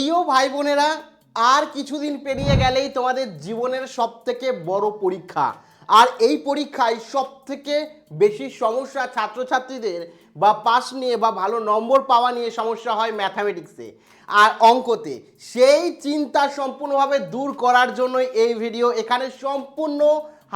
প্রিয় ভাই বোনেরা, আর কিছুদিন পেরিয়ে গেলেই তোমাদের জীবনের সবথেকে বড় পরীক্ষা। আর এই পরীক্ষায় সবথেকে বেশি সমস্যা ছাত্রছাত্রীদের বা পাস নিয়ে বা ভালো নম্বর পাওয়া নিয়ে সমস্যা হয় ম্যাথামেটিক্সে আর অঙ্কতে। সেই চিন্তা সম্পূর্ণভাবে দূর করার জন্য এই ভিডিও। এখানে সম্পূর্ণ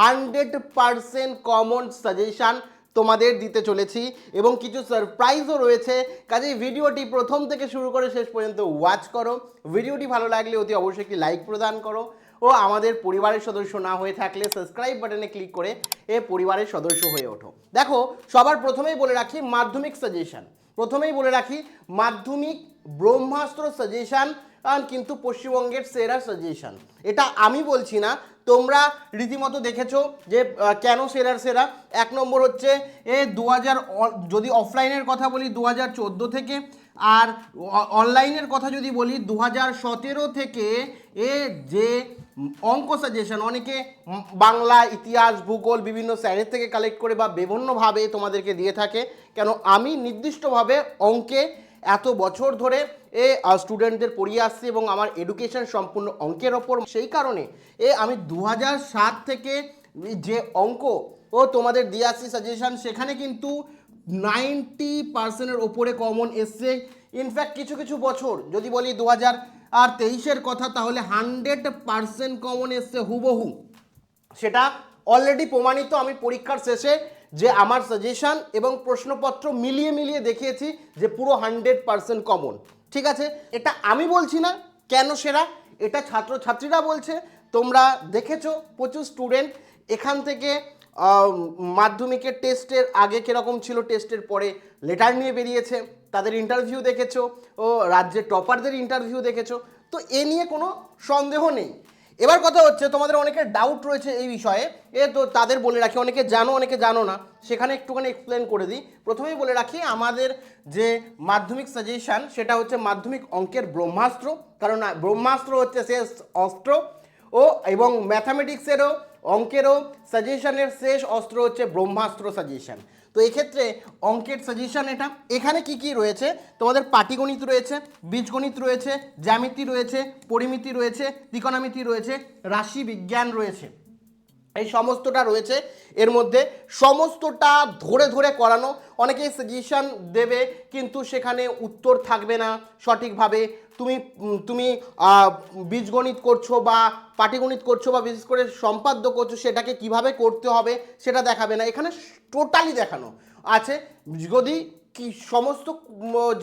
100% কমন সাজেশান তোমাদের দিতে চলেছি এবং কিছু সারপ্রাইজও রয়েছে। কাজেই ভিডিওটি প্রথম থেকে শুরু করে শেষ পর্যন্ত ওয়াচ করো। ভিডিওটি ভালো লাগলে অতি অবশ্যই একটি লাইক প্রদান করো ও আমাদের পরিবারের সদস্য না হয়ে থাকলে সাবস্ক্রাইব বাটনে ক্লিক করে এ পরিবারের সদস্য হয়ে ওঠো। দেখো, সবার প্রথমেই বলে রাখি মাধ্যমিক সাজেশান। প্রথমেই বলে রাখি মাধ্যমিক ব্রহ্মাস্ত্র সাজেশান কিন্তু পশ্চিমবঙ্গের সেরা সাজেশান। এটা আমি বলছি না, তোমরা রীতিমতো দেখেছো যে কেন সেরার সেরা। এক নম্বর হচ্ছে এ 2000, যদি অফলাইনের কথা বলি 2014 থেকে, আর অনলাইনের কথা যদি বলি 2017 থেকে এ যে অঙ্ক সাজেশন অনেকে বাংলা, ইতিহাস, ভূগোল বিভিন্ন স্যারের থেকে কালেক্ট করে বা বিভিন্নভাবে তোমাদেরকে দিয়ে থাকে। কেন আমি নির্দিষ্টভাবে অঙ্কে এত বছর ধরে স্টুডেন্টদের পড়িয়ে আসছি এবং আমার এডুকেশন সম্পূর্ণ অঙ্কের ওপর। সেই কারণে আমি 2007 থেকে যে অঙ্ক তোমাদের দিয়ে আসছি সাজেশন, সেখানে কিন্তু 90%-এর ওপরে কমন এসছে। ইনফ্যাক্ট কিছু কিছু বছর যদি বলি 2023-এর কথা, তাহলে 100% কমন এসছে হুবহু। সেটা অলরেডি প্রমাণিত। আমি পরীক্ষার শেষে যে আমার সাজেশান এবং প্রশ্নপত্র মিলিয়ে মিলিয়ে দেখিয়েছি যে পুরো 100% কমন। ঠিক আছে, এটা আমি বলছি না। কেন সেরা? এটা ছাত্রছাত্রীরা বলছে। তোমরা দেখেছো প্রচুর স্টুডেন্ট এখান থেকে মাধ্যমিকের টেস্টের আগে কীরকম ছিল, টেস্টের পরে লেটার নিয়ে বেরিয়েছে, তাদের ইন্টারভিউ দেখেছো ও রাজ্যের টপারদের ইন্টারভিউ দেখেছো। তো এ নিয়ে কোনো সন্দেহ নেই। এবার কথা হচ্ছে, তোমাদের অনেকের ডাউট রয়েছে এই বিষয়ে। তো তাদের বলে রাখি, অনেকে জানো অনেকে জানো না, সেখানে একটুখানি এক্সপ্লেন করে দিই। প্রথমেই বলে রাখি আমাদের যে মাধ্যমিক সাজেশান সেটা হচ্ছে মাধ্যমিক অঙ্কের ব্রহ্মাস্ত্র। কারণ ব্রহ্মাস্ত্র হচ্ছে শেষ অস্ত্র এবং ম্যাথামেটিক্সেরও অঙ্কেরও সাজেশানের শেষ অস্ত্র হচ্ছে ব্রহ্মাস্ত্র সাজেশান। তো এক্ষেত্রে অঙ্কের সাজেশান এটা। এখানে কি কি রয়েছে? তোমাদের পাটিগণিত রয়েছে, বীজগণিত রয়েছে, জ্যামিতি রয়েছে, পরিমিতি রয়েছে, ত্রিকোণমিতি রয়েছে, রাশি বিজ্ঞান রয়েছে। এই সমস্তটা রয়েছে এর মধ্যে। সমস্তটা ধরে ধরে করানো। অনেকেই সাজেশান দেবে কিন্তু সেখানে উত্তর থাকবে না সঠিকভাবে। তুমি তুমি বীজগণিত করছো বা পাটিগণিত করছো বা বিশেষ করে সম্পাদ্য করছো, সেটাকে কিভাবে করতে হবে সেটা দেখাবে না। এখানে টোটালি দেখানো আছে। যদি কি সমস্ত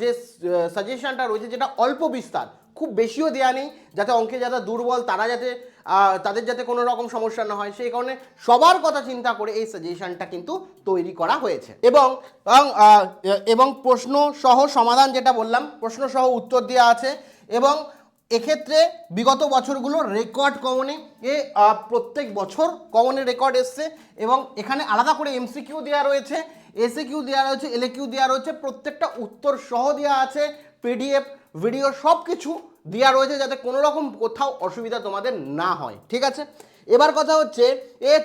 যে সাজেশানটা রয়েছে যেটা অল্প বিস্তার, খুব বেশিও দেওয়া নেই, যাতে অঙ্কে যারা দুর্বল তারা যাতে তাদের যাতে কোনো রকম সমস্যা না হয়, সেই কারণে সবার কথা চিন্তা করে এই সাজেশানটা কিন্তু তৈরি করা হয়েছে। এবং প্রশ্ন সহ সমাধান, যেটা বললাম প্রশ্ন সহ উত্তর দেওয়া আছে। এবং এক্ষেত্রে বিগত বছরগুলোর রেকর্ড কমনে প্রত্যেক বছর কমনের রেকর্ড এসছে। এবং এখানে আলাদা করে এমসিকিউ দেওয়া রয়েছে, এসএকিউ দেওয়া রয়েছে, এলএকিউ দেওয়া রয়েছে, প্রত্যেকটা উত্তর সহ দেওয়া আছে, পিডিএফ ভিডিও সব কিছু দেওয়া রয়েছে, যাতে কোনো রকম কোথাও অসুবিধা তোমাদের না হয়। ঠিক আছে, এবার কথা হচ্ছে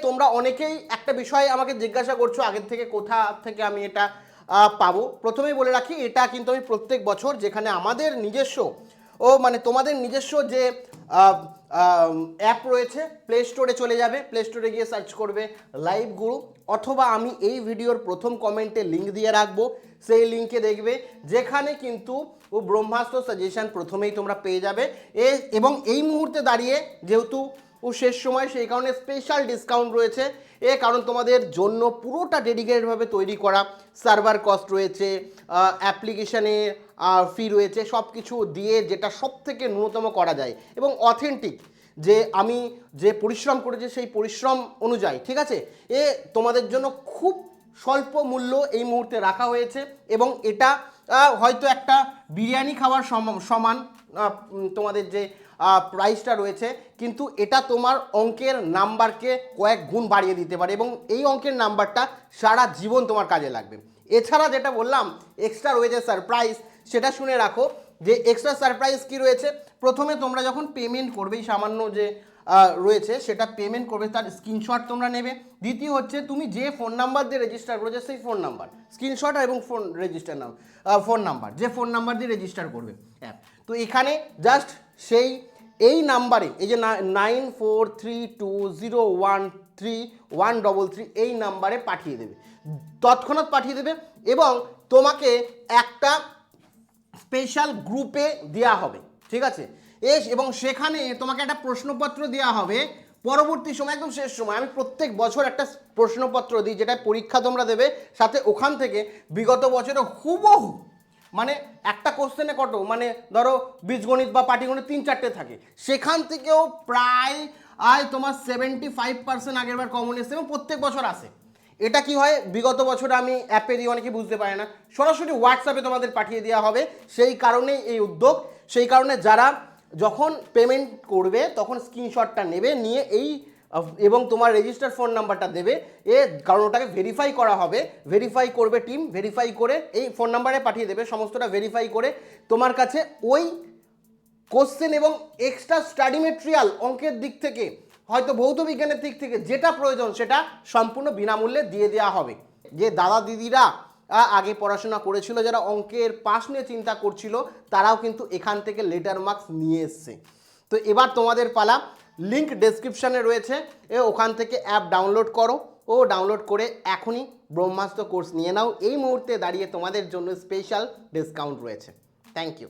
তোমরা অনেকেই একটা বিষয় আমাকে জিজ্ঞাসা করছো আগের থেকে, কোথা থেকে আমি এটা পাবো। প্রথমেই বলে রাখি, এটা কিন্তু আমি প্রত্যেক বছর, যেখানে আমাদের নিজস্ব মানে তোমাদের নিজস্ব যে অ্যাপ রয়েছে, প্লে স্টোরে চলে যাবে, প্লে স্টোরে গিয়ে সার্চ করবে লাইভ গুরু, অথবা আমি এই ভিডিওর প্রথম কমেন্টে লিঙ্ক দিয়ে রাখবো, সেই লিঙ্কে দেখবে, যেখানে কিন্তু ব্রহ্মাস্ত্র সাজেশান প্রথমেই তোমরা পেয়ে যাবে। এবং এই মুহূর্তে দাঁড়িয়ে যেহেতু শেষ সময়, সেই কারণে স্পেশাল ডিসকাউন্ট রয়েছে। কারণ তোমাদের জন্য পুরোটা ডেডিকেটেডভাবে তৈরি করা, সার্ভার কস্ট রয়েছে, অ্যাপ্লিকেশানে ফি রয়েছে, সব কিছু দিয়ে যেটা সব থেকে ন্যূনতম করা যায় এবং অথেন্টিক, যে আমি যে পরিশ্রম করেছি সেই পরিশ্রম অনুযায়ী। ঠিক আছে, তোমাদের জন্য খুব স্বল্প মূল্য এই মুহূর্তে রাখা হয়েছে। এবং এটা হয়তো একটা বিরিয়ানি খাওয়ার সমান তোমাদের যে প্রাইসটা রয়েছে, কিন্তু এটা তোমার অঙ্কের নাম্বারকে কয়েক গুণ বাড়িয়ে দিতে পারে এবং এই অঙ্কের নাম্বারটা সারা জীবন তোমার কাজে লাগবে। এছাড়া যেটা বললাম এক্সট্রা রয়েছে সারপ্রাইজ, সেটা শুনে রাখো যে এক্সট্রা সারপ্রাইজ কী রয়েছে। প্রথমে তোমরা যখন পেমেন্ট করবে, এই সামান্য যে রয়েছে সেটা পেমেন্ট করবে, তার স্ক্রিনশট তোমরা নেবে। দ্বিতীয় হচ্ছে তুমি যে ফোন নাম্বার দিয়ে রেজিস্টার করেছো সেই ফোন নাম্বার স্ক্রিনশট এবং ফোন নাম্বার যে ফোন নাম্বার দিয়ে রেজিস্টার করবে অ্যাপ। তো এখানে জাস্ট এই নাম্বারে, এই যে 9432013133 এই নাম্বারে পাঠিয়ে দেবে, তৎক্ষণাৎ পাঠিয়ে দেবে। এবং তোমাকে একটা স্পেশাল গ্রুপে দেওয়া হবে, ঠিক আছে? এবং সেখানে তোমাকে একটা প্রশ্নপত্র দেওয়া হবে পরবর্তী সময়, একদম শেষ সময়। আমি প্রত্যেক বছর একটা প্রশ্নপত্র দিই, যেটা পরীক্ষা তোমরা দেবে, সাথে ওখান থেকে বিগত বছরে হুবহু, মানে একটা কোশ্চেনে কত, মানে ধরো বীজগণিত বা পাটিগণিত 3-4টে থাকে, সেখান থেকেও প্রায় তোমার 75% আগের বার কমন এসছে এবং প্রত্যেক বছর আসে। এটা কি হয়, বিগত বছরে আমি অ্যাপে দিয়ে অনেকে বুঝতে পারে না, সরাসরি হোয়াটসঅ্যাপে তোমাদের পাঠিয়ে দেওয়া হবে। সেই কারণেই এই উদ্যোগ। সেই কারণে যারা যখন পেমেন্ট করবে তখন স্ক্রিনশটটা নেবে, নিয়ে এবং তোমার রেজিস্টার ফোন নাম্বারটা দেবে, কারণ ওটাকে ভেরিফাই করা হবে, ভেরিফাই করবে টিম, ভেরিফাই করে এই ফোন নাম্বারে পাঠিয়ে দেবে, সমস্তটা ভেরিফাই করে তোমার কাছে ওই কোশ্চেন এবং এক্সট্রা স্টাডি মেটেরিয়াল অঙ্কের দিক থেকে, হয়তো ভৌত বিজ্ঞানের দিক থেকে যেটা প্রয়োজন সেটা সম্পূর্ণ বিনামূল্যে দিয়ে দেওয়া হবে। যে দাদা দিদিরা আগে পড়াশোনা করেছিল, যারা অঙ্কের পাস নিয়ে চিন্তা করছিল, তারাও কিন্তু এখান থেকে লেটার মার্কস নিয়ে এসছে। তো এবার তোমাদের পালা, লিঙ্ক ডেসক্রিপশানে রয়েছে, ওখান থেকে অ্যাপ ডাউনলোড করো, ডাউনলোড করে এখনই ব্রহ্মাস্ত্র কোর্স নিয়ে নাও। এই মুহূর্তে দাঁড়িয়ে তোমাদের জন্য স্পেশাল ডিসকাউন্ট রয়েছে। Thank you.